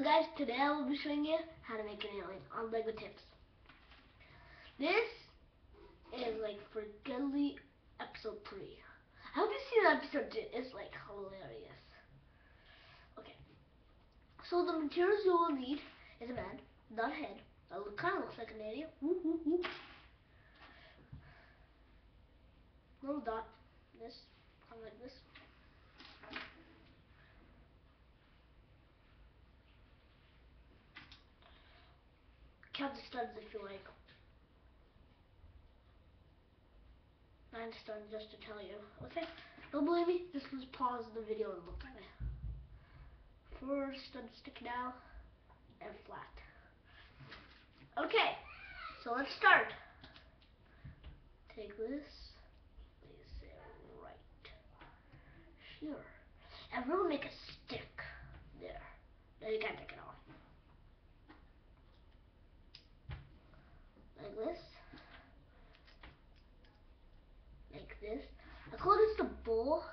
So guys, today I will be showing you how to make an alien on Lego Tips. This is like for Gully episode 3. I hope you've seen episode 2. It's like hilarious. Okay. So the materials you will need is a man, not a head. That kind of looks like an alien. Little dot. This, kind of like this. Count the studs if you like. 9 studs just to tell you. Okay? Don't believe me? Just pause the video and look at it. 4 studs sticking out and flat. Okay, so let's start. Take this, place it right here, and we'll make a stick there. Now you can't take it off. Like this. Like this. I call this the bull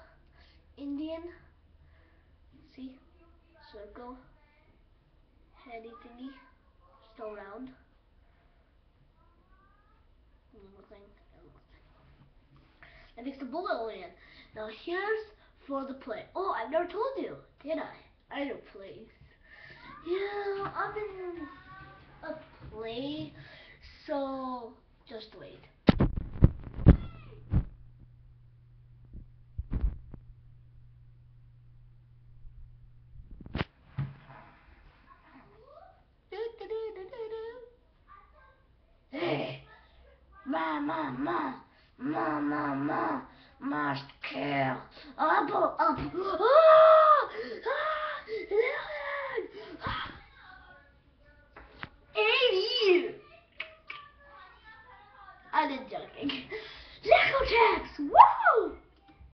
Indian. See? Circle. Heady thingy. Still round. That makes the bull alien. Now here's for the play. Oh, I've never told you, did I? I don't play. Yeah, I'm in a play, so just wait. Hey, must kill. Up. Ah! 80. I'm just joking. Lego Tex!